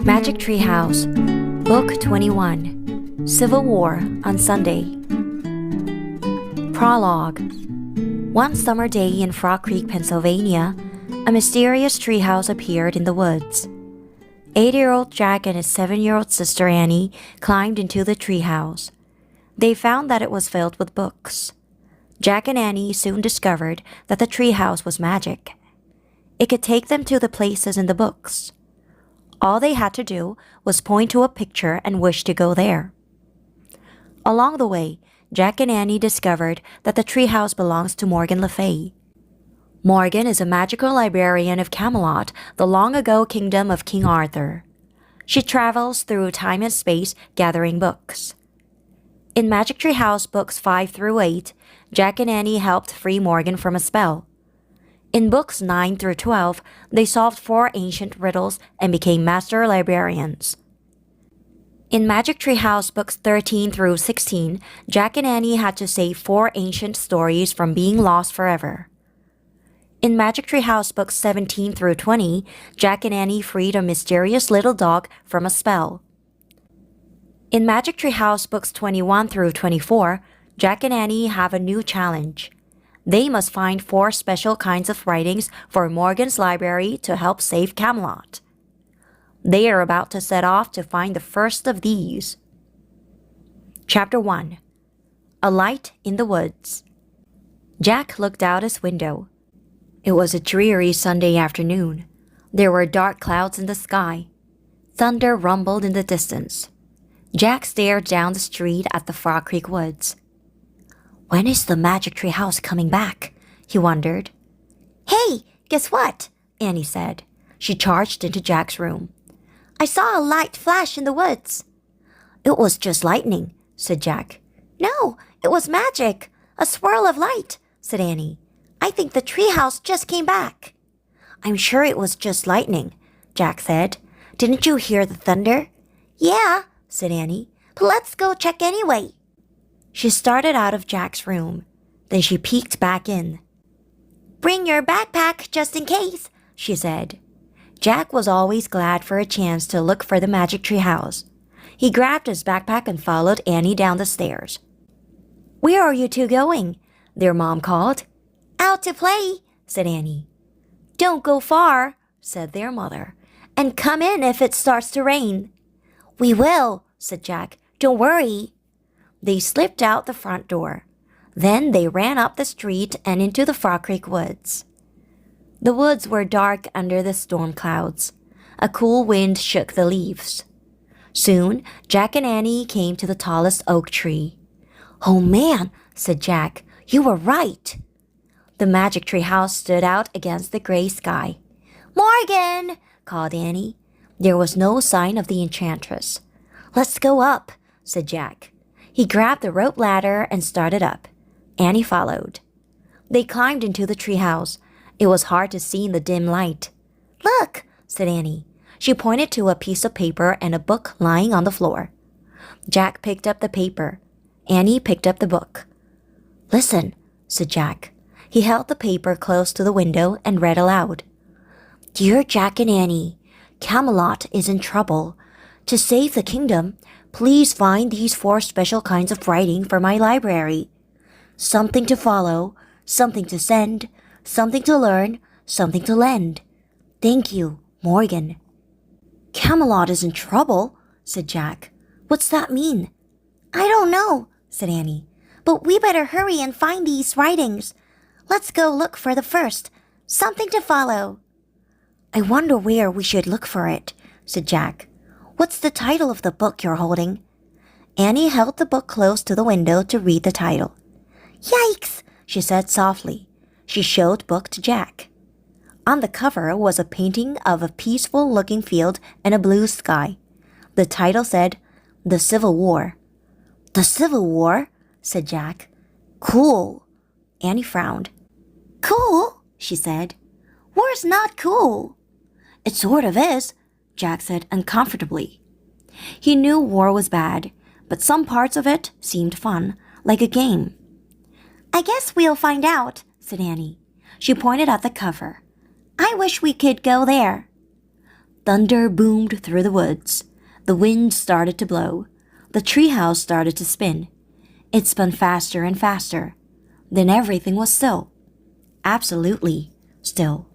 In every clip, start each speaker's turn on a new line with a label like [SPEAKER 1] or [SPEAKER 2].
[SPEAKER 1] Magic Tree House, Book 21, Civil War on Sunday. Prologue. One summer day in Frog Creek, Pennsylvania, a mysterious treehouse appeared in the woods. 8-year-old Jack and his 7-year-old sister Annie climbed into the treehouse. They found that it was filled with books. Jack and Annie soon discovered that the treehouse was magic. It could take them to the places in the books. All they had to do was point to a picture and wish to go there. Along the way, Jack and Annie discovered that the treehouse belongs to Morgan Le Fay. Morgan is a magical librarian of Camelot, the long-ago kingdom of King Arthur. She travels through time and space gathering books. In Magic Tree House books 5 through 8, Jack and Annie helped free Morgan from a spell. In books 9 through 12, they solved 4 ancient riddles and became master librarians. In Magic Tree House books 13 through 16, Jack and Annie had to save 4 ancient stories from being lost forever. In Magic Tree House books 17 through 20, Jack and Annie freed a mysterious little dog from a spell. In Magic Tree House books 21 through 24, Jack and Annie have a new challenge. They must find 4 special kinds of writings for Morgan's library to help save Camelot. They are about to set off to find the first of these. Chapter 1. A Light in the Woods. Jack looked out his window. It was a dreary Sunday afternoon. There were dark clouds in the sky. Thunder rumbled in the distance. Jack stared down the street at the Frog Creek woods. When is the Magic Tree House coming back? He wondered.
[SPEAKER 2] Hey, guess what?
[SPEAKER 1] Annie said. She charged into Jack's room.
[SPEAKER 2] I saw a light flash in the woods.
[SPEAKER 1] It was just lightning, said Jack.
[SPEAKER 2] No, it was magic. A swirl of light, said Annie. I think the treehouse just came back.
[SPEAKER 1] I'm sure it was just lightning, Jack said. Didn't you hear the thunder?
[SPEAKER 2] Yeah,
[SPEAKER 1] said Annie.
[SPEAKER 2] But let's go check anyway.
[SPEAKER 1] She started out of Jack's room. Then she peeked back in.
[SPEAKER 2] Bring your backpack just in case, she said.
[SPEAKER 1] Jack was always glad for a chance to look for the Magic Tree House. He grabbed his backpack and followed Annie down the stairs. Where are you two going? Their mom called.
[SPEAKER 2] Out to play,
[SPEAKER 1] said Annie.
[SPEAKER 2] Don't go far,
[SPEAKER 1] said their mother.
[SPEAKER 2] And come in if it starts to rain.
[SPEAKER 1] We will, said Jack. Don't worry. They slipped out the front door. Then they ran up the street and into the Frog Creek woods. The woods were dark under the storm clouds. A cool wind shook the leaves. Soon, Jack and Annie came to the tallest oak tree. Oh man, said Jack, you were right. The Magic Tree House stood out against the gray sky.
[SPEAKER 2] Morgan,
[SPEAKER 1] called Annie. There was no sign of the enchantress. Let's go up, said Jack. He grabbed the rope ladder and started up. Annie followed. They climbed into the treehouse. It was hard to see in the dim light.
[SPEAKER 2] Look,
[SPEAKER 1] said Annie. She pointed to a piece of paper and a book lying on the floor. Jack picked up the paper. Annie picked up the book. Listen, said Jack. He held the paper close to the window and read aloud. Dear Jack and Annie, Camelot is in trouble. To save the kingdom, please find these 4 special kinds of writing for my library. Something to follow, something to send, something to learn, something to lend. Thank you, Morgan. Camelot is in trouble, said Jack. What's that mean?
[SPEAKER 2] I don't know,
[SPEAKER 1] said Annie.
[SPEAKER 2] But we better hurry and find these writings. Let's go look for the first. Something to follow.
[SPEAKER 1] I wonder where we should look for it, said Jack. What's the title of the book you're holding? Annie held the book close to the window to read the title.
[SPEAKER 2] Yikes,
[SPEAKER 1] she said softly. She showed book to Jack. On the cover was a painting of a peaceful-looking field and a blue sky. The title said, The Civil War. The Civil War? Said Jack. Cool. Annie frowned.
[SPEAKER 2] Cool,
[SPEAKER 1] she said.
[SPEAKER 2] War's not cool.
[SPEAKER 1] It sort of is, Jack said uncomfortably. He knew war was bad, but some parts of it seemed fun, like a game.
[SPEAKER 2] I guess we'll find out,
[SPEAKER 1] said Annie. She pointed at the cover.
[SPEAKER 2] I wish we could go there.
[SPEAKER 1] Thunder boomed through the woods. The wind started to blow. The treehouse started to spin. It spun faster and faster. Then everything was still. Absolutely still.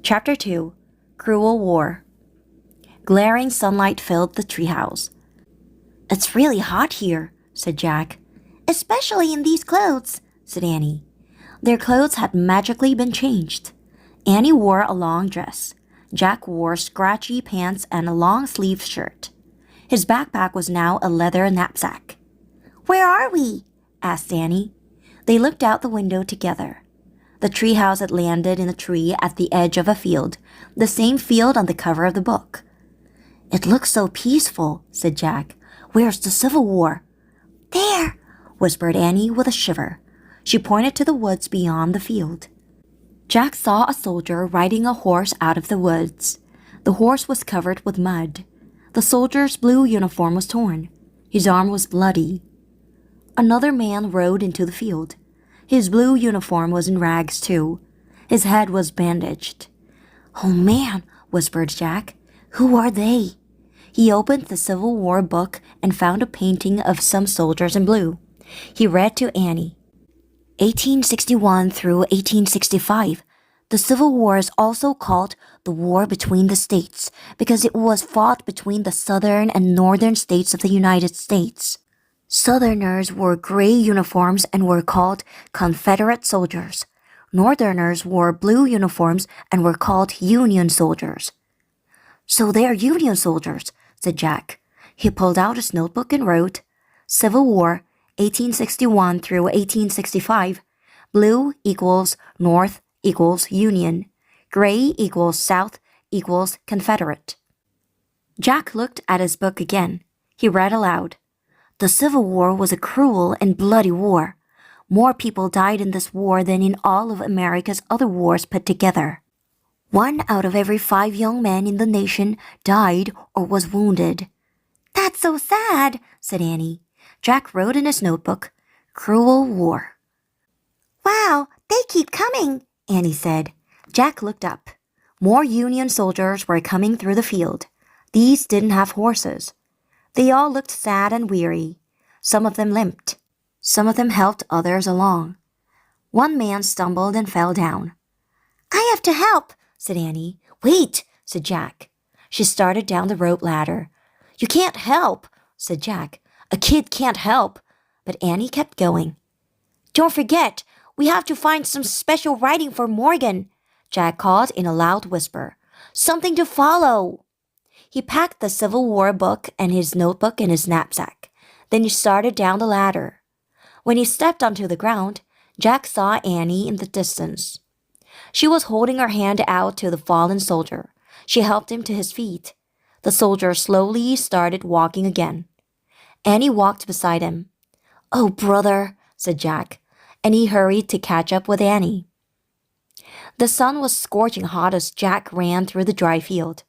[SPEAKER 1] Chapter 2. Cruel War. Glaring sunlight filled the treehouse.
[SPEAKER 2] It's really hot here, said Jack. Especially in these clothes, said Annie.
[SPEAKER 1] Their clothes had magically been changed. Annie wore a long dress. Jack wore scratchy pants and a long-sleeved shirt. His backpack was now a leather knapsack.
[SPEAKER 2] Where are we?
[SPEAKER 1] Asked Annie. They looked out the window together. The treehouse had landed in a tree at the edge of a field, the same field on the cover of the book.
[SPEAKER 2] It looks so peaceful, said Jack. Where's the Civil War?
[SPEAKER 1] There, whispered Annie with a shiver. She pointed to the woods beyond the field. Jack saw a soldier riding a horse out of the woods. The horse was covered with mud. The soldier's blue uniform was torn. His arm was bloody. Another man rode into the field. His blue uniform was in rags too. His head was bandaged.
[SPEAKER 2] Oh man, whispered Jack. Who are they?
[SPEAKER 1] He opened the Civil War book and found a painting of some soldiers in blue. He read to Annie.
[SPEAKER 2] 1861 through 1865. The Civil War is also called the War Between the States because it was fought between the southern and northern states of the United States. Southerners wore gray uniforms and were called Confederate soldiers. Northerners wore blue uniforms and were called Union soldiers. So they are Union soldiers, said Jack. He pulled out his notebook and wrote, Civil War, 1861 through 1865. Blue equals North equals Union. Gray equals South equals Confederate. Jack looked at his book again. He read aloud. The Civil War was a cruel and bloody war. More people died in this war than in all of America's other wars put together. 1 out of every 5 young men in the nation died or was wounded. That's so sad, said Annie.
[SPEAKER 1] Jack wrote in his notebook, Cruel War.
[SPEAKER 2] Wow, they keep coming, Annie said.
[SPEAKER 1] Jack looked up. More Union soldiers were coming through the field. These didn't have horses. They all looked sad and weary. Some of them limped. Some of them helped others along. One man stumbled and fell down.
[SPEAKER 2] I have to help, said Annie.
[SPEAKER 1] Wait, said Jack. She started down the rope ladder. You can't help, said Jack. A kid can't help. But Annie kept going.
[SPEAKER 2] Don't forget, we have to find some special writing for Morgan, Jack called in a loud whisper. Something to follow.
[SPEAKER 1] He packed the Civil War book and his notebook in his knapsack. Then he started down the ladder. When he stepped onto the ground, Jack saw Annie in the distance. She was holding her hand out to the fallen soldier. She helped him to his feet. The soldier slowly started walking again. Annie walked beside him.
[SPEAKER 2] Oh, brother, said Jack,
[SPEAKER 1] and he hurried to catch up with Annie. The sun was scorching hot as Jack ran through the dry field.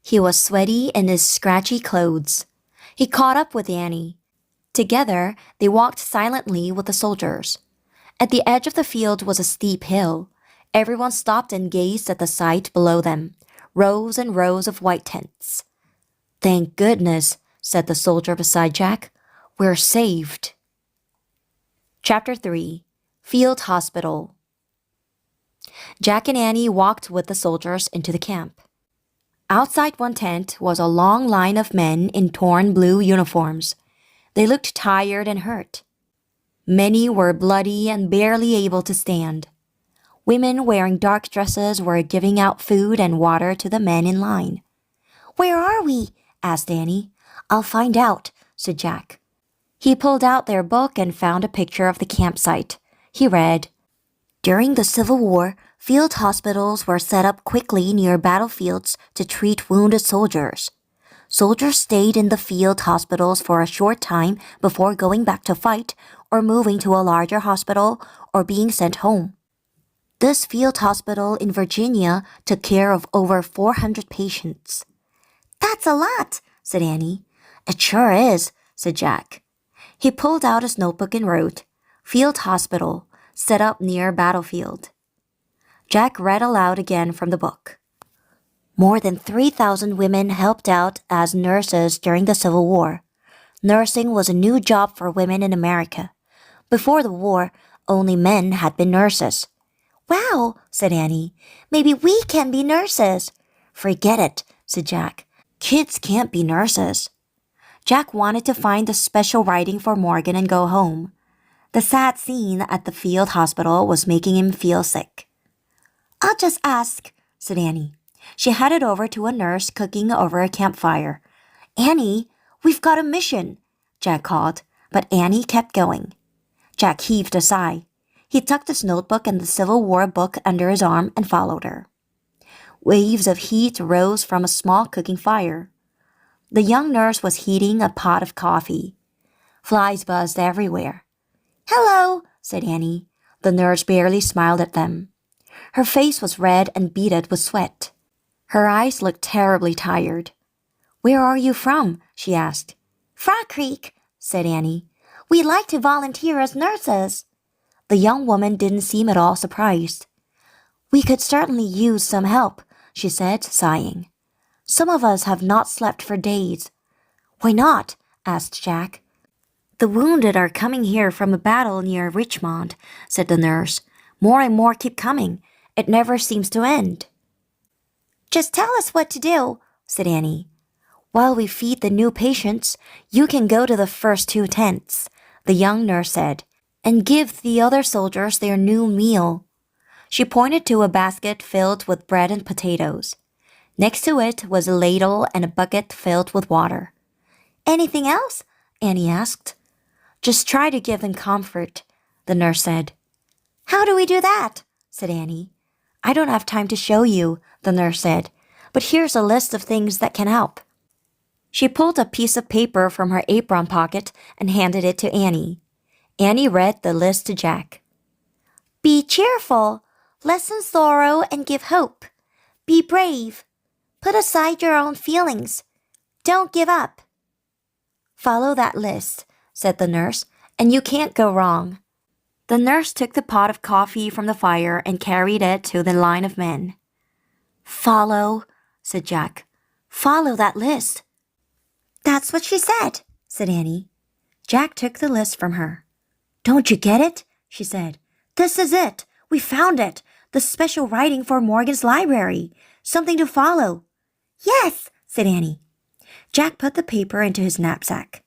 [SPEAKER 1] He was sweaty in his scratchy clothes. He caught up with Annie. Together, they walked silently with the soldiers. At the edge of the field was a steep hill. Everyone stopped and gazed at the sight below them, rows and rows of white tents.
[SPEAKER 2] Thank goodness, said the soldier beside Jack. We're saved.
[SPEAKER 1] Chapter 3. Field Hospital. Jack and Annie walked with the soldiers into the camp. Outside one tent was a long line of men in torn blue uniforms. They looked tired and hurt. Many were bloody and barely able to stand. Women wearing dark dresses were giving out food and water to the men in line.
[SPEAKER 2] Where are we?
[SPEAKER 1] asked Annie.
[SPEAKER 2] I'll find out,
[SPEAKER 1] said Jack. He pulled out their book and found a picture of the campsite. He read,
[SPEAKER 2] During the Civil War, field hospitals were set up quickly near battlefields to treat wounded soldiers. Soldiers stayed in the field hospitals for a short time before going back to fight or moving to a larger hospital or being sent home. This field hospital in Virginia took care of over 400 patients.
[SPEAKER 1] That's a lot, said Annie.
[SPEAKER 2] It sure is, said Jack.
[SPEAKER 1] He pulled out his notebook and wrote, Field Hospital, set up near battlefield. Jack read aloud again from the book.
[SPEAKER 2] More than 3,000 women helped out as nurses during the Civil War. Nursing was a new job for women in America. Before the war, only men had been nurses. Wow, said Annie. Maybe we can be nurses. Forget it, said Jack. Kids can't be nurses. Jack wanted to find the special writing for Morgan and go home. The sad scene at the field hospital was making him feel sick. I'll just ask, said Annie. She headed over to a nurse cooking over a campfire. Annie, we've got a mission, Jack called, but Annie kept going. Jack heaved a sigh. He tucked his notebook and the Civil War book under his arm and followed her. Waves of heat rose from a small cooking fire. The young nurse was heating a pot of coffee. Flies buzzed everywhere. Hello, said Annie. The nurse barely smiled at them. Her face was red and beaded with sweat. Her eyes looked terribly tired. Where are you from? She asked. Frog Creek, said Annie. We'd like to volunteer as nurses. The young woman didn't seem at all surprised. We could certainly use some help, she said, sighing. Some of us have not slept for days. Why not? Asked Jack. The wounded are coming here from a battle near Richmond, said the nurse. More and more keep coming. It never seems to end. Just tell us what to do, said Annie. While we feed the new patients, you can go to the first 2 tents, the young nurse said, and give the other soldiers their new meal. She pointed to a basket filled with bread and potatoes. Next to it was a ladle and a bucket filled with water. Anything else? Annie asked. Just try to give them comfort, the nurse said. How do we do that? Said Annie. I don't have time to show you, the nurse said, but here's a list of things that can help. She pulled a piece of paper from her apron pocket and handed it to Annie. Annie read the list to Jack. Be cheerful, lessen sorrow and give hope. Be brave. Put aside your own feelings. Don't give up. Follow that list, said the nurse, and you can't go wrong. The nurse took the pot of coffee from the fire and carried it to the line of men. Follow, said Jack. Follow that list. That's what she said, said Annie. Jack took the list from her. Don't you get it? She said. This is it. We found it. The special writing for Morgan's library. Something to follow. Yes, said Annie. Jack put the paper into his knapsack.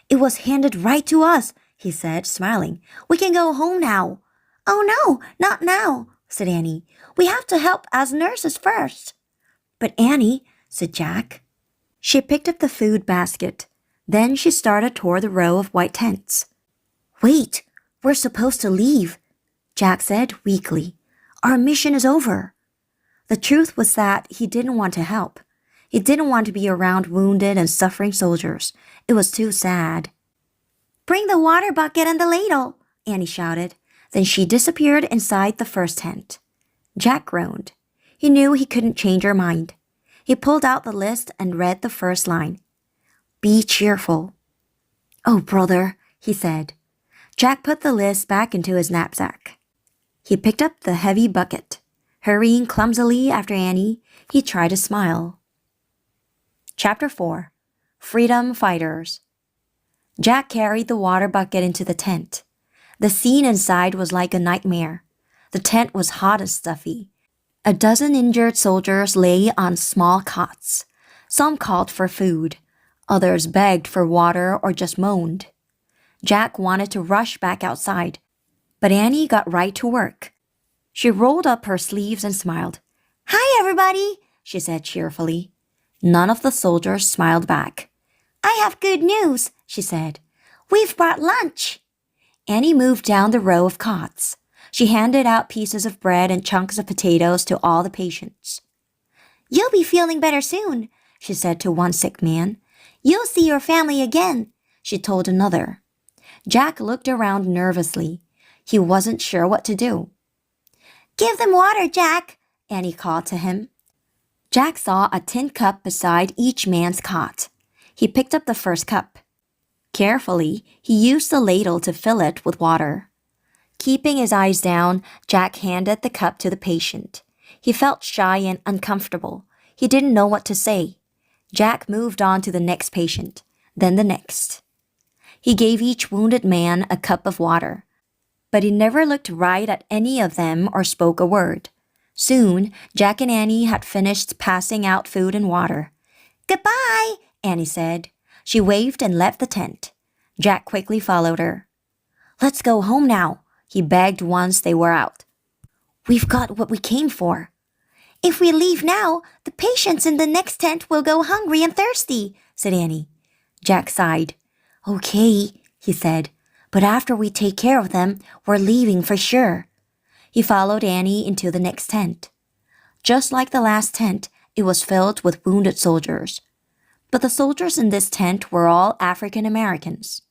[SPEAKER 2] It was handed right to us, he said, smiling. We can go home now. Oh no, not now, said Annie. We have to help as nurses first. But Annie, said Jack. She picked up the food basket. Then she started toward the row of white tents. Wait, we're supposed to leave, Jack said weakly. Our mission is over. The truth was that he didn't want to help. He didn't want to be around wounded and suffering soldiers. It was too sad. Bring the water bucket and the ladle, Annie shouted. Then she disappeared inside the first tent. Jack groaned. He knew he couldn't change her mind. He pulled out the list and read the first line. Be cheerful. Oh, brother, he said. Jack put the list back into his knapsack. He picked up the heavy bucket. Hurrying clumsily after Annie, he tried to smile. Chapter 4. Freedom Fighters. Jack carried the water bucket into the tent. The scene inside was like a nightmare. The tent was hot and stuffy. A dozen injured soldiers lay on small cots. Some called for food. Others begged for water or just moaned. Jack wanted to rush back outside, but Annie got right to work. She rolled up her sleeves and smiled. Hi, everybody, she said cheerfully. None of the soldiers smiled back. I have good news, she said. We've brought lunch. Annie moved down the row of cots. She handed out pieces of bread and chunks of potatoes to all the patients. You'll be feeling better soon, she said to one sick man. You'll see your family again, she told another. Jack looked around nervously. He wasn't sure what to do. Give them water, Jack, Annie called to him. Jack saw a tin cup beside each man's cot. He picked up the first cup. Carefully, he used the ladle to fill it with water. Keeping his eyes down, Jack handed the cup to the patient. He felt shy and uncomfortable.
[SPEAKER 1] He didn't know what to say. Jack moved on to the next patient, then the next. He gave each wounded man a cup of water, but he never looked right at any of them or spoke a word. Soon, Jack and Annie had finished passing out food and water. "Goodbye," Annie said. She waved and left the tent. Jack quickly followed her. "Let's go home now," he begged once they were out. "We've got what we came for." "If we leave now, the patients in the next tent will go hungry and thirsty," said Annie. Jack sighed. "Okay," he said, "but after we take care of them, we're leaving for sure." He followed Annie into the next tent. Just like the last tent, it was filled with wounded soldiers. But the soldiers in this tent were all African Americans.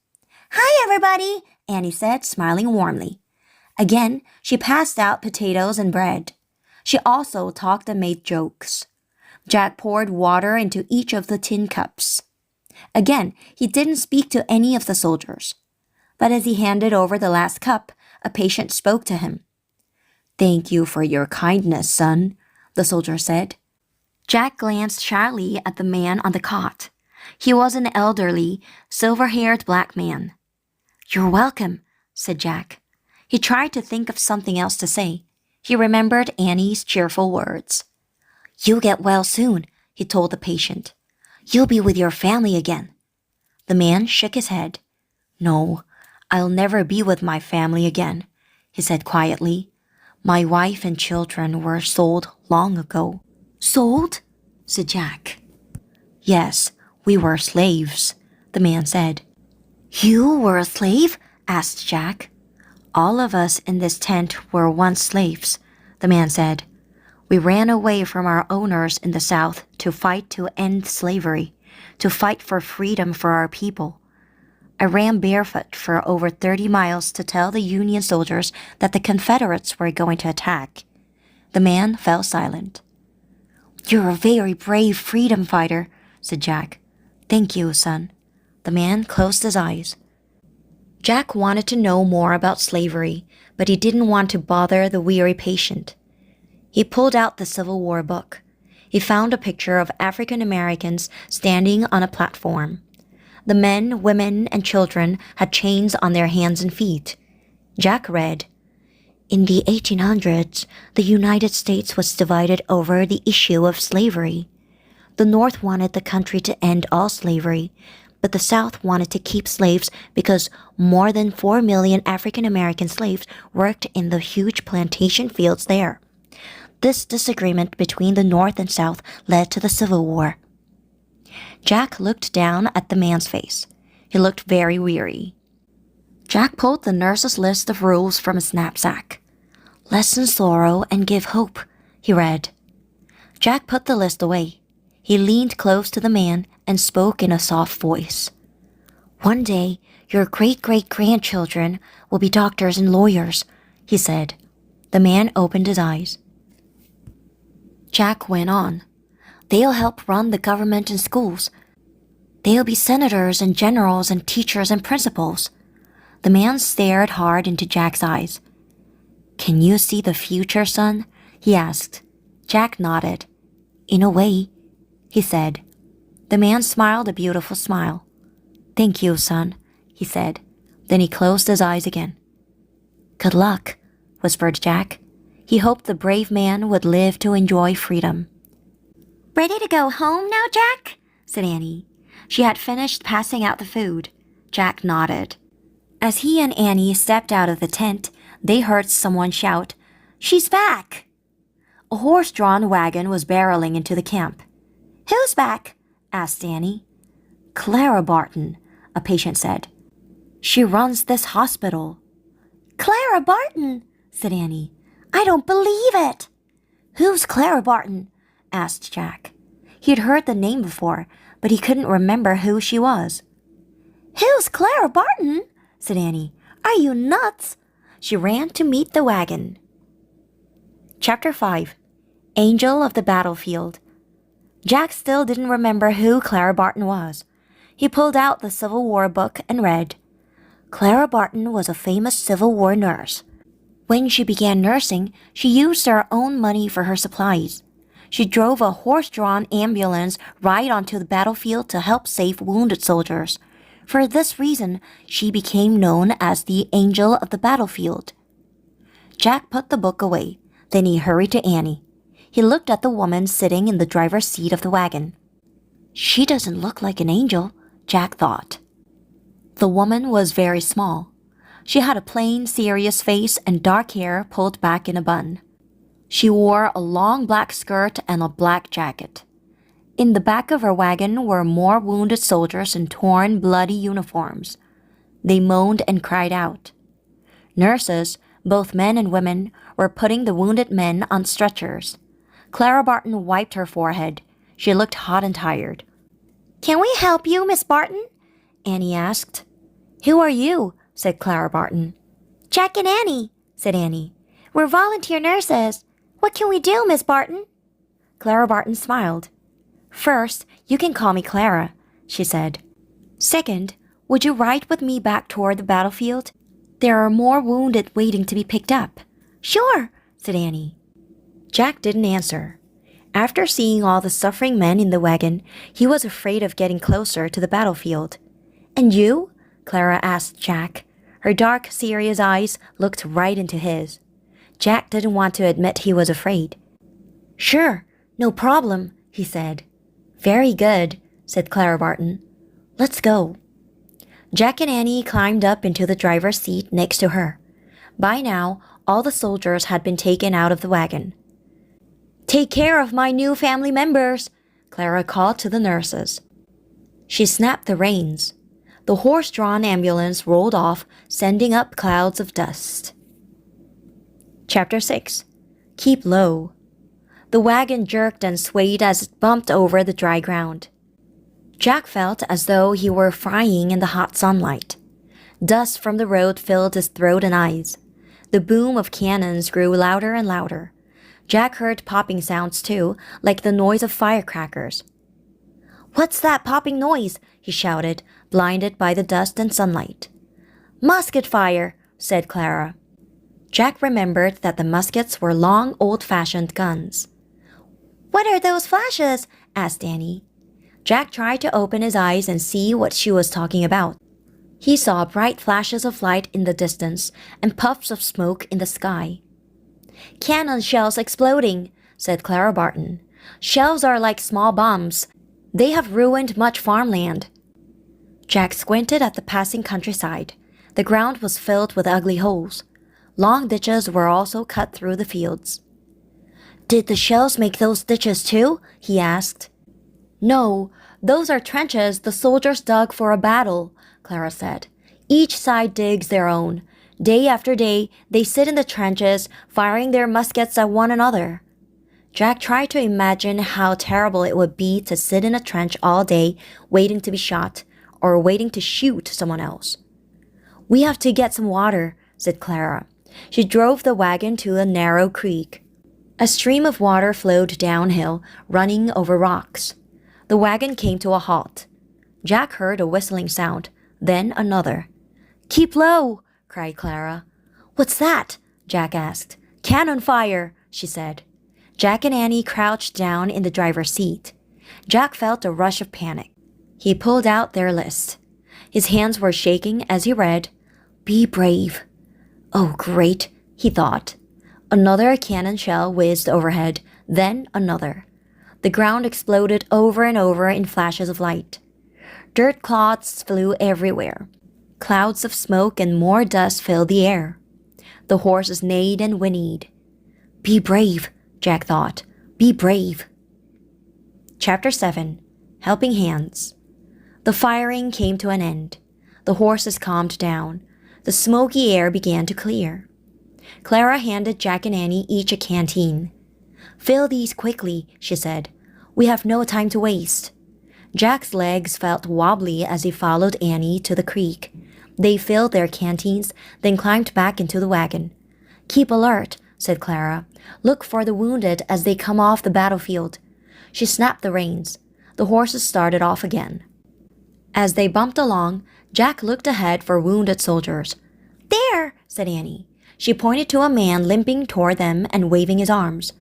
[SPEAKER 1] "Hi, everybody," Annie said, smiling warmly. Again, she passed out potatoes and bread. She also talked and made jokes. Jack poured water into each of the tin cups. Again, he didn't speak to any of the soldiers. But as he handed over the last cup, a patient spoke to him. "Thank you for your kindness, son," the soldier said. Jack glanced shyly at the man on the cot. He was an elderly, silver-haired black man. "You're welcome," said Jack. He tried to think of something else to say. He remembered Annie's cheerful words. "You'll get well soon," he told the patient. "You'll be with your family again." The man shook his head. "No, I'll never be with my family again," he said quietly. "My wife and children were sold long ago." "Sold?" said Jack. "Yes, we were slaves," the man said. "You were a slave?" asked Jack. "All of us in this tent were once slaves," the man said. "We ran away from our owners in the South to fight to end slavery, to fight for freedom for our people. I ran barefoot for over 30 miles to tell the Union soldiers that the Confederates were going to attack." The man fell silent. "You're a very brave freedom fighter," said Jack. "Thank you, son." The man closed his eyes. Jack wanted to know more about slavery, but he didn't want to bother the weary patient. He pulled out the Civil War book. He found a picture of African Americans standing on a platform. The men, women, and children had chains on their hands and feet. Jack read, "In the 1800s, the United States was divided over the issue of slavery. The North wanted the country to end all slavery, but the South wanted to keep slaves because more than 4 million African American slaves worked in the huge plantation fields there. This disagreement between the North and South led to the Civil War." Jack looked down at the man's face. He looked very weary. Jack pulled the nurse's list of rules from his knapsack. "Lessen sorrow and give hope," he read. Jack put the list away. He leaned close to the man and spoke in a soft voice. "One day, your great-great-grandchildren will be doctors and lawyers," he said. The man opened his eyes. Jack went on. "They'll help run the government and schools. They'll be senators and generals and teachers and principals." The man stared hard into Jack's eyes. "Can you see the future, son?" he asked. Jack nodded. "In a way," he said. The man smiled a beautiful smile. "Thank you, son," he said. Then he closed his eyes again. "Good luck," whispered Jack. He hoped the brave man would live to enjoy freedom. "Ready to go home now, Jack?" said Annie. She had finished passing out the food. Jack nodded. As he and Annie stepped out of the tent, they heard someone shout, "She's back!" A horse-drawn wagon was barreling into the camp. "Who's back?" asked Annie. "Clara Barton," a patient said. "She runs this hospital." "Clara Barton," said Annie. "I don't believe it." "Who's Clara Barton?" asked Jack. He had heard the name before, but he couldn't remember who she was. "Who's Clara Barton?" said Annie. "Are you nuts?" She ran to meet the wagon. Chapter 5. Angel of the Battlefield. Jack still didn't remember who Clara Barton was. He pulled out the Civil War book and read, "Clara Barton was a famous Civil War nurse. When she began nursing, she used her own money for her supplies.
[SPEAKER 2] She drove a horse-drawn ambulance right onto the battlefield to help save wounded soldiers. For this reason, she became known as the Angel of the Battlefield. Jack put the book away. Then he hurried to Annie. He looked at the woman sitting in the driver's seat of the wagon. She doesn't look like an angel, Jack thought. The woman was very small. She had a plain, serious face and dark hair pulled back in a bun. She wore a long black skirt and a black jacket. In the back of her wagon were more wounded soldiers in torn, bloody uniforms. They moaned and cried out. Nurses, both men and women, were putting the wounded men on stretchers. Clara Barton wiped her forehead. She looked hot and tired. "Can we help you, Miss Barton?" Annie asked. "Who are you?" said Clara Barton. "Jack and Annie," said Annie. "We're volunteer nurses. What can we do, Miss Barton?" Clara Barton smiled. "First, you can call me Clara," she said. "Second, would you ride with me back toward the battlefield? There are more wounded waiting to be picked up." "Sure," said Annie. Jack didn't answer. After seeing all the suffering men in the wagon, he was afraid of getting closer to the battlefield. "And you?" Clara asked Jack. Her dark, serious eyes looked right into his. Jack didn't want to admit he was afraid. "Sure, no problem," he said. "Very good," said Clara Barton. "Let's go." Jack and Annie climbed up into the driver's seat next to her. By now, all the soldiers had been taken out of the wagon. "Take care of my new family members," Clara called to the nurses. She snapped the reins. The horse-drawn ambulance rolled off, sending up clouds of dust. Chapter 6. Keep Low. The wagon jerked and swayed as it bumped over the dry ground. Jack felt as though he were frying in the hot sunlight. Dust from the road filled his throat and eyes. The boom of cannons grew louder and louder. Jack heard popping sounds too, like the noise of firecrackers. "What's that popping noise?" he shouted, blinded by the dust and sunlight. "Musket fire," said Clara. Jack remembered that the muskets were long, old-fashioned guns. "What are those flashes?" asked Annie. Jack tried to open his eyes and see what she was talking about. He saw bright flashes of light in the distance and puffs of smoke in the sky. "Cannon shells exploding," said Clara Barton. "Shells are like small bombs. They have ruined much farmland." Jack squinted at the passing countryside. The ground was filled with ugly holes. Long ditches were also cut through the fields. "Did the shells make those ditches too?" he asked. "No, those are trenches the soldiers dug for a battle," Clara said. "Each side digs their own. Day after day, they sit in the trenches, firing their muskets at one another." Jack tried to imagine how terrible it would be to sit in a trench all day, waiting to be shot, or waiting to shoot someone else. "We have to get some water," said Clara. She drove the wagon to a narrow creek. A stream of water flowed downhill, running over rocks. The wagon came to a halt. Jack heard a whistling sound, then another. "Keep low!" cried Clara. "What's that?" Jack asked. "Cannon fire," she said. Jack and Annie crouched down in the driver's seat. Jack felt a rush of panic. He pulled out their list. His hands were shaking as he read, "Be brave." "Oh, great," he thought. Another cannon shell whizzed overhead, then another. The ground exploded over and over in flashes of light. Dirt clods flew everywhere. Clouds of smoke and more dust filled the air. The horses neighed and whinnied. "Be brave," Jack thought. "Be brave." Chapter 7. Helping Hands. The firing came to an end. The horses calmed down. The smoky air began to clear. Clara handed Jack and Annie each a canteen. "Fill these quickly," she said. "We have no time to waste." Jack's legs felt wobbly as he followed Annie to the creek. They filled their canteens, then climbed back into the wagon. "Keep alert," said Clara. "Look for the wounded as they come off the battlefield." She snapped the reins. The horses started off again. As they bumped along, Jack looked ahead for wounded soldiers. "There!" said Annie. She pointed to a man limping toward them and waving his arms.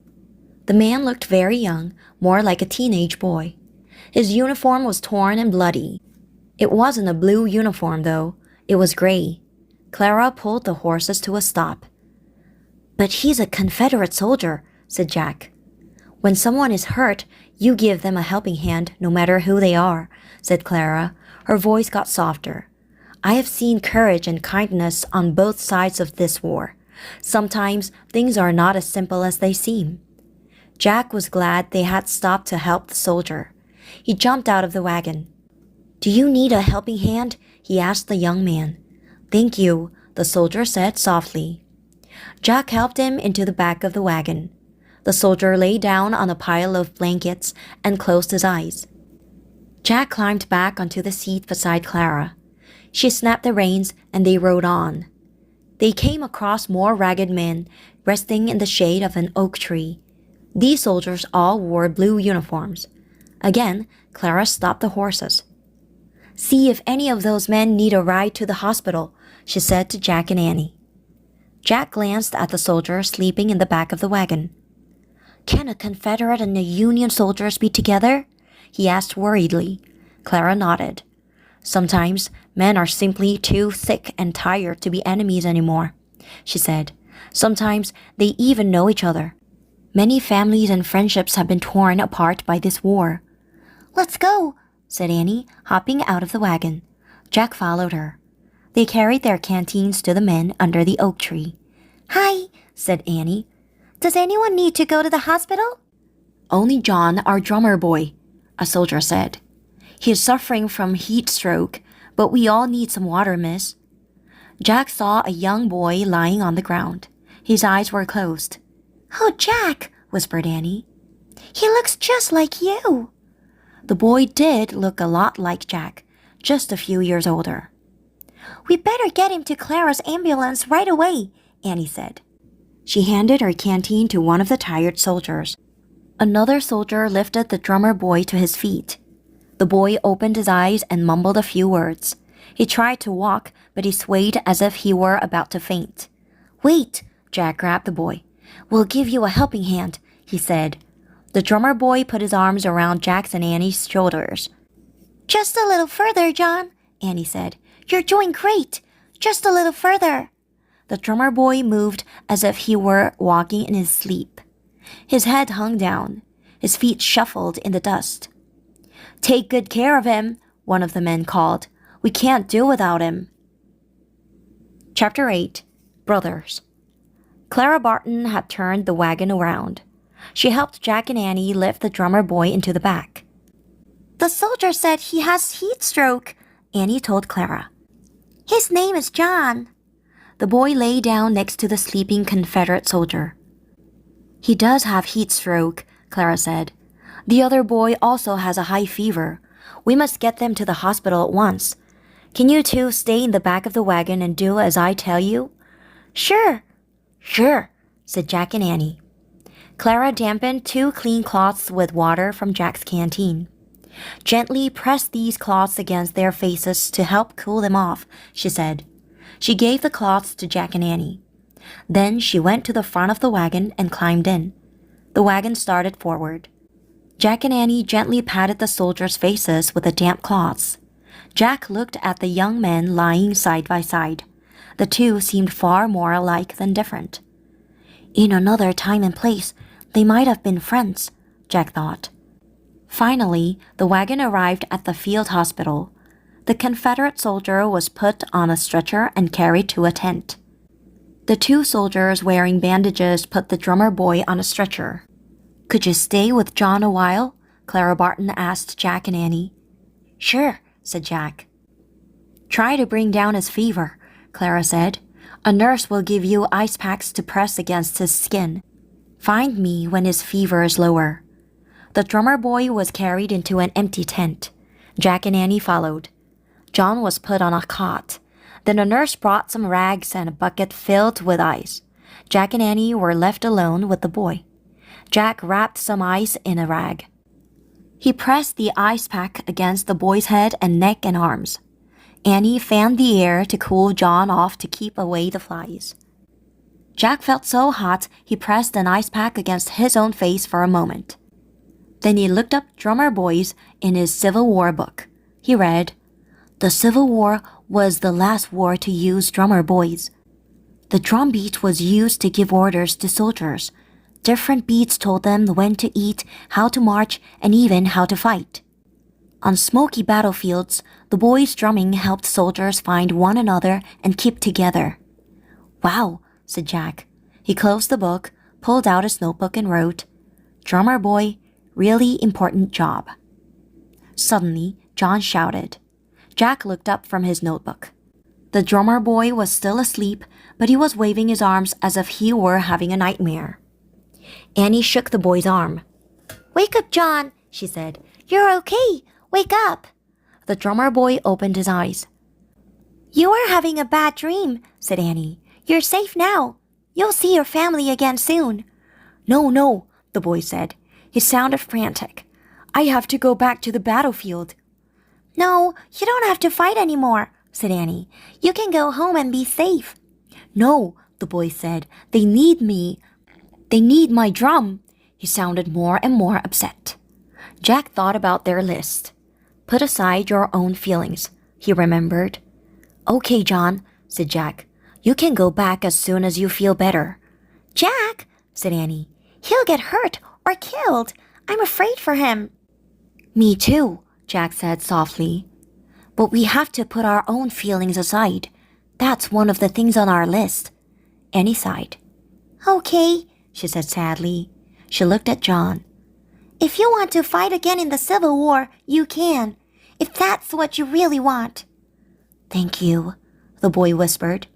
[SPEAKER 1] The man looked very young, more like a teenage boy. His uniform was torn and bloody. It wasn't a blue uniform, though. It was gray. Clara pulled the horses to a stop. "But he's a Confederate soldier," said Jack. "When someone is hurt, you give them a helping hand, no matter who they are," said Clara. Her voice got softer. "I have seen courage and kindness on both sides of this war. Sometimes things are not as simple as they seem." Jack was glad they had stopped to help the soldier. He jumped out of the wagon. "Do you need a helping hand?" he asked the young man. "Thank you," the soldier said softly. Jack helped him into the back of the wagon. The soldier lay down on a pile of blankets and closed his eyes. Jack climbed back onto the seat beside Clara. She snapped the reins and they rode on. They came across more ragged men resting in the shade of an oak tree. These soldiers all wore blue uniforms. Again, Clara stopped the horses. "See if any of those men need a ride to the hospital," she said to Jack and Annie. Jack glanced at the soldier sleeping in the back of the wagon. "Can a Confederate and a Union soldiers be together?" he asked worriedly. Clara nodded. "Sometimes men are simply too sick and tired to be enemies anymore," she said. "Sometimes they even know each other. Many families and friendships have been torn apart by this war." "Let's go," said Annie, hopping out of the wagon. Jack followed her. They carried their canteens to the men under the oak tree. "Hi," said Annie. "Does anyone need to go to the hospital?" "Only John, our drummer boy," a soldier said. "He is suffering from heat stroke, but we all need some water, miss." Jack saw a young boy lying on the ground. His eyes were closed. "Oh, Jack," whispered Annie. "He looks just like you." The boy did look a lot like Jack, just a few years older. "We better get him to Clara's ambulance right away," Annie said. She handed her canteen to one of the tired soldiers. Another soldier lifted the drummer boy to his feet. The boy opened his eyes and mumbled a few words. He tried to walk, but he swayed as if he were about to faint. "Wait," Jack grabbed the boy. "We'll give you a helping hand," he said. The drummer boy put his arms around Jack's and Annie's shoulders. "Just a little further, John," Annie said. "You're doing great. Just a little further." The drummer boy moved as if he were walking in his sleep. His head hung down. His feet shuffled in the dust. "Take good care of him," one of the men called. "We can't do without him." Chapter 8. Brothers. Clara Barton had turned the wagon around. She helped Jack and Annie lift the drummer boy into the back. "The soldier said he has heat stroke," Annie told Clara. "His name is John." The boy lay down next to the sleeping Confederate soldier. "He does have heat stroke," Clara said. "The other boy also has a high fever. We must get them to the hospital at once. Can you two stay in the back of the wagon and do as I tell you?" "Sure." "Sure," said Jack and Annie. Clara dampened 2 clean cloths with water from Jack's canteen. "Gently press these cloths against their faces to help cool them off," she said. She gave the cloths to Jack and Annie. Then she went to the front of the wagon and climbed in. The wagon started forward. Jack and Annie gently patted the soldiers' faces with the damp cloths. Jack looked at the young men lying side by side. The two seemed far more alike than different. In another time and place, they might have been friends, Jack thought. Finally, the wagon arrived at the field hospital. The Confederate soldier was put on a stretcher and carried to a tent. The 2 soldiers wearing bandages put the drummer boy on a stretcher. "Could you stay with John a while?" Clara Barton asked Jack and Annie. "Sure," said Jack. "Try to bring down his fever," Clara said. "A nurse will give you ice packs to press against his skin. Find me when his fever is lower." The drummer boy was carried into an empty tent. Jack and Annie followed. John was put on a cot. Then a nurse brought some rags and a bucket filled with ice. Jack and Annie were left alone with the boy. Jack wrapped some ice in a rag. He pressed the ice pack against the boy's head and neck and arms. Annie fanned the air to cool John off to keep away the flies.
[SPEAKER 2] Jack felt so hot he pressed an ice pack against his own face for a moment. Then he looked up Drummer Boys in his Civil War book. He read, "The Civil War was the last war to use drummer boys. The drum beat was used to give orders to soldiers. Different beats told them when to eat, how to march, and even how to fight. On smoky battlefields, the boys' drumming helped soldiers find one another and keep together." "Wow," said Jack. He closed the book, pulled out his notebook and wrote, "Drummer boy, really important job." Suddenly, John shouted. Jack looked up from his notebook. The drummer boy was still asleep, but he was waving his arms as if he were having a nightmare. Annie shook the boy's arm. "Wake up, John," she said. "You're okay. Wake up." The drummer boy opened his eyes. "You are having a bad dream," said Annie. "You're safe now. You'll see your family again soon." No, the boy said. He sounded frantic. "I have to go back to the battlefield." "No, you don't have to fight anymore," said Annie. "You can go home and be safe." "No," the boy said. "They need me. They need my drum." He sounded more and more upset. Jack thought about their list. "Put aside your own feelings," he remembered. "Okay, John," said Jack. "You can go back as soon as you feel better." "Jack," said Annie. "He'll get hurt or killed. I'm afraid for him." "Me too," Jack said softly. "But we have to put our own feelings aside. That's one of the things on our list." Annie sighed. "Okay," she said sadly. She looked at John. "If you want to fight again in the Civil War, you can. If that's what you really want." "Thank you," the boy whispered.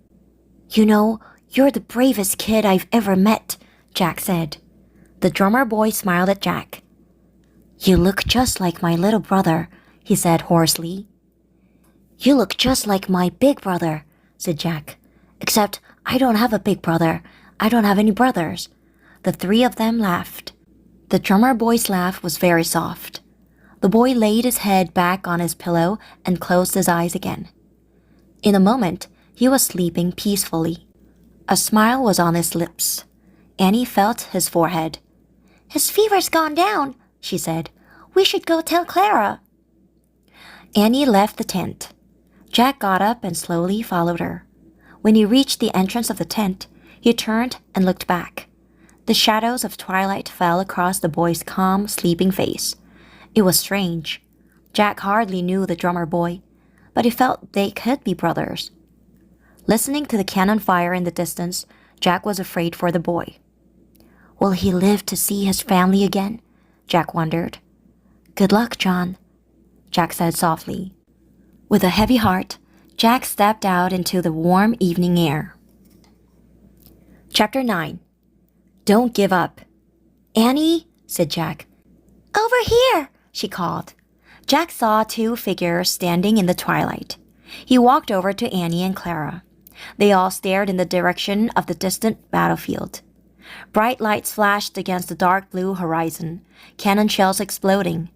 [SPEAKER 2] "You know, you're the bravest kid I've ever met," Jack said. The drummer boy smiled at Jack. "You look just like my little brother," he said hoarsely. "You look just like my big brother," said Jack. "Except I don't have a big brother. I don't have any brothers." The three of them laughed. The drummer boy's laugh was very soft. The boy laid his head back on his pillow and closed his eyes again. In a moment, he was sleeping peacefully. A smile was on his lips. Annie felt his forehead. "His fever's gone down," she said. "We should go tell Clara." Annie left the tent. Jack got up and slowly followed her. When he reached the entrance of the tent, he turned and looked back. The shadows of twilight fell across the boy's calm, sleeping face. It was strange. Jack hardly knew the drummer boy, but he felt they could be brothers. Listening to the cannon fire in the distance, Jack was afraid for the boy. Will he live to see his family again? Jack wondered. "Good luck, John," Jack said softly. With a heavy heart, Jack stepped out into the warm evening air. Chapter 9. Don't give up. "Annie," said Jack. "Over here," she called. Jack saw two figures standing in the twilight. He walked over to Annie and Clara. They all stared in the direction of the distant battlefield. Bright lights flashed against the dark blue horizon, cannon shells exploding.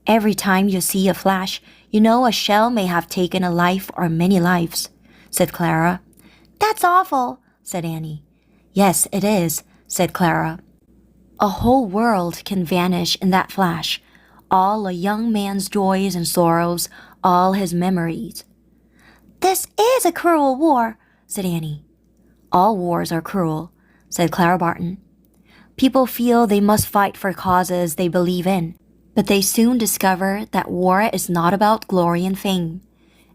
[SPEAKER 2] "Every time you see a flash, you know a shell may have taken a life or many lives," said Clara. "That's awful," said Annie. "Yes, it is," said Clara. "A whole world can vanish in that flash, all a young man's joys and sorrows, all his memories." "This is a cruel war," said Annie. "All wars are cruel," said Clara Barton. "People feel they must fight for causes they believe in, but they soon discover that war is not about glory and fame.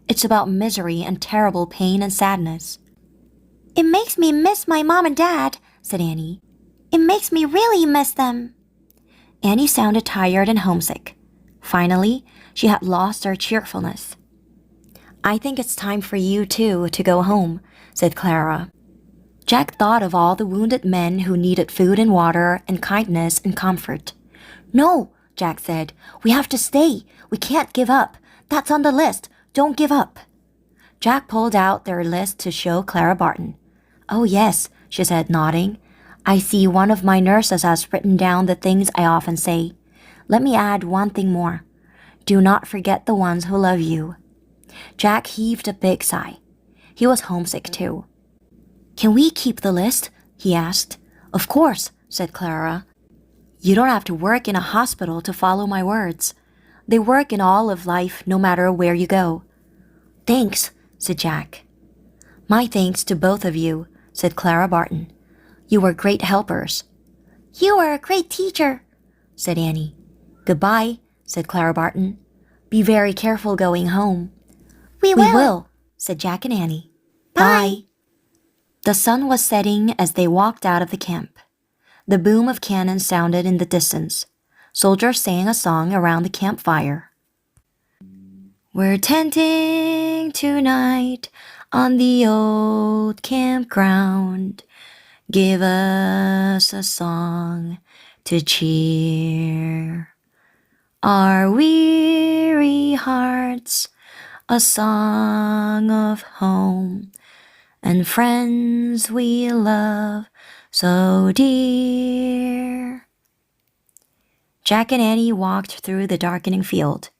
[SPEAKER 2] It's about misery and terrible pain and sadness." "It makes me miss my mom and dad," said Annie. "It makes me really miss them." Annie sounded tired and homesick. Finally, she had lost her cheerfulness. "I think it's time for you, too, to go home," said Clara. Jack thought of all the wounded men who needed food and water and kindness and comfort. "No," Jack said. "We have to stay. We can't give up. That's on the list. Don't give up." Jack pulled out their list to show Clara Barton. "Oh, yes," she said, nodding. "I see one of my nurses has written down the things I often say. Let me add one thing more. Do not forget the ones who love you." Jack heaved a big sigh. He was homesick too. Can we keep the list? He asked. Of course, said Clara. You don't have to work in a hospital to follow my words. They work in all of life no matter where you go. Thanks, said Jack. My thanks to both of you, said Clara Barton. You were great helpers. You were a great teacher, said Annie. Goodbye, said Clara Barton. Be very careful going home. We will, said Jack and Annie. Bye. The sun was setting as they walked out of the camp. The boom of cannon sounded in the distance. Soldiers sang a song around the campfire. We're tenting tonight on the old campground. Give us a song to cheer our weary hearts, a song of home and friends we love so dear. Jack and Annie walked through the darkening field.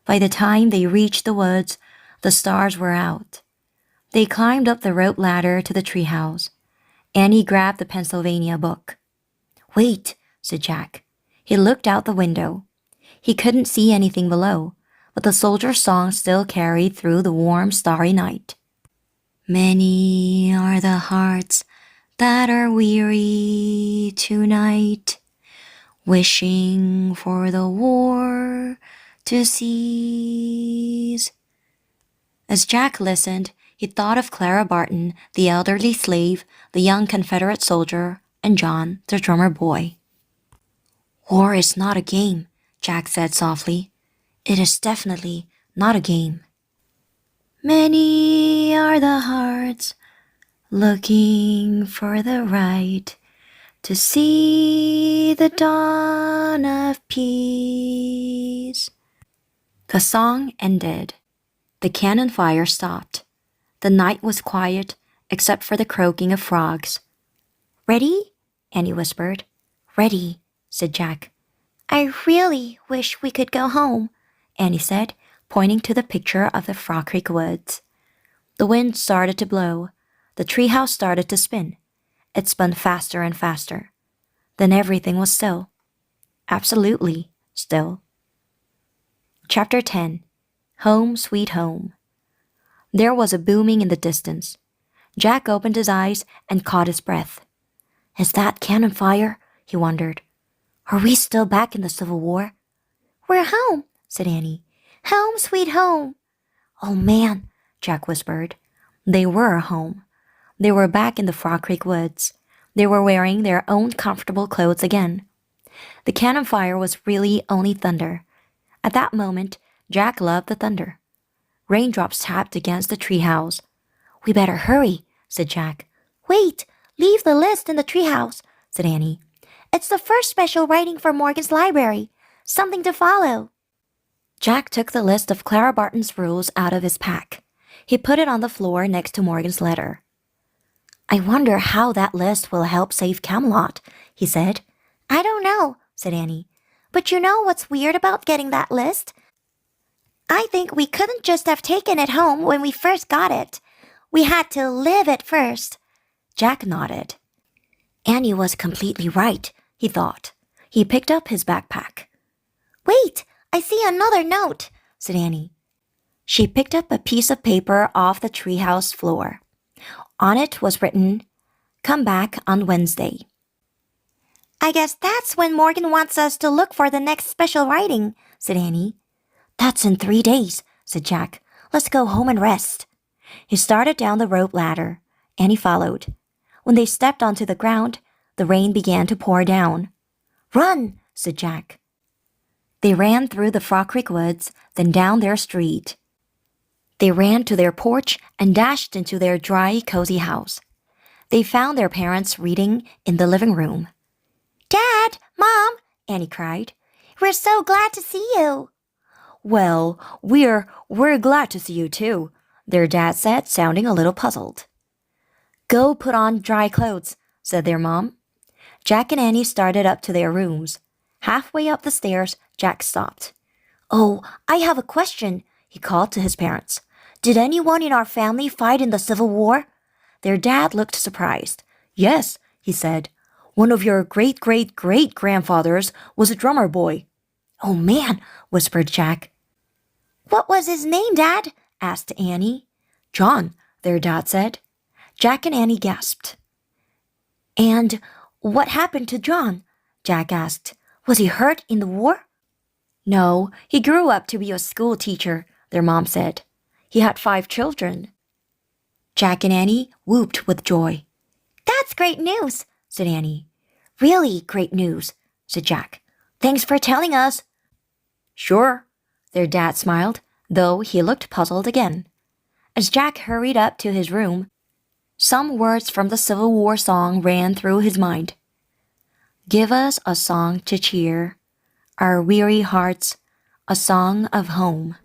[SPEAKER 2] By the time they reached the woods, the stars were out. They climbed up the rope ladder to the treehouse. Annie grabbed the Pennsylvania book. Wait, said Jack. He looked out the window. He couldn't see anything below, but the soldier's song still carried through the warm, starry night. Many are the hearts that are weary tonight, wishing for the war to cease. As Jack listened, he thought of Clara Barton, the elderly slave, the young Confederate soldier, and John, the drummer boy. War is not a game, Jack said softly. It is definitely not a game. Many are the hearts looking for the right to see the dawn of peace. The song ended. The cannon fire stopped. The night was quiet except for the croaking of frogs. Ready? Annie whispered. Ready, said Jack. I really wish we could go home, Annie said, pointing to the picture of the Frog Creek woods. The wind started to blow. The treehouse started to spin. It spun faster and faster. Then everything was still. Absolutely still. Chapter 10. Home, Sweet Home. There was a booming in the distance. Jack opened his eyes and caught his breath. Is that cannon fire? He wondered. Are we still back in the Civil War? We're home, said Annie. Home, sweet home. Oh, man, Jack whispered. They were home. They were back in the Frog Creek woods. They were wearing their own comfortable clothes again. The cannon fire was really only thunder. At that moment, Jack loved the thunder. Raindrops tapped against the treehouse. We better hurry, said Jack. Wait, leave the list in the treehouse, said Annie. It's the first special writing for Morgan's library. Something to follow. Jack took the list of Clara Barton's rules out of his pack. He put it on the floor next to Morgan's letter. I wonder how that list will help save Camelot, he said. I don't know, said Annie. But you know what's weird about getting that list? I think we couldn't just have taken it home when we first got it. We had to live it first. Jack nodded. Annie was completely right, he thought. He picked up his backpack. Wait, I see another note, said Annie. She picked up a piece of paper off the treehouse floor. On it was written, Come back on Wednesday. I guess that's when Morgan wants us to look for the next special writing, said Annie. That's in 3 days, said Jack. Let's go home and rest. He started down the rope ladder. Annie followed. When they stepped onto the ground, the rain began to pour down. Run, said Jack. They ran through the Frog Creek woods, then down their street. They ran to their porch and dashed into their dry, cozy house. They found their parents reading in the living room. Dad, Mom, Annie cried. We're so glad to see you. Well, we're glad to see you too, their dad said, sounding a little puzzled. Go put on dry clothes, said their mom. Jack and Annie started up to their rooms. Halfway up the stairs, Jack stopped. Oh, I have a question, he called to his parents. Did anyone in our family fight in the Civil War?
[SPEAKER 1] Their dad looked surprised. Yes, he said. One of your great-great-great-grandfathers was a drummer boy. Oh man, whispered Jack.
[SPEAKER 2] What was his name, Dad?
[SPEAKER 1] Asked Annie. John, their dad said. Jack and Annie gasped. And what happened to John? Jack asked. Was he hurt in the war? No, he grew up to be a school teacher, their mom said. He had 5 children. Jack and Annie whooped with joy.
[SPEAKER 2] That's great news,
[SPEAKER 1] said Annie.
[SPEAKER 2] Really great news, said Jack. Thanks for telling us.
[SPEAKER 1] Sure, their dad smiled, though he looked puzzled again. As Jack hurried up to his room, some words from the Civil War song ran through his mind. Give us a song to cheer our weary hearts, a song of home.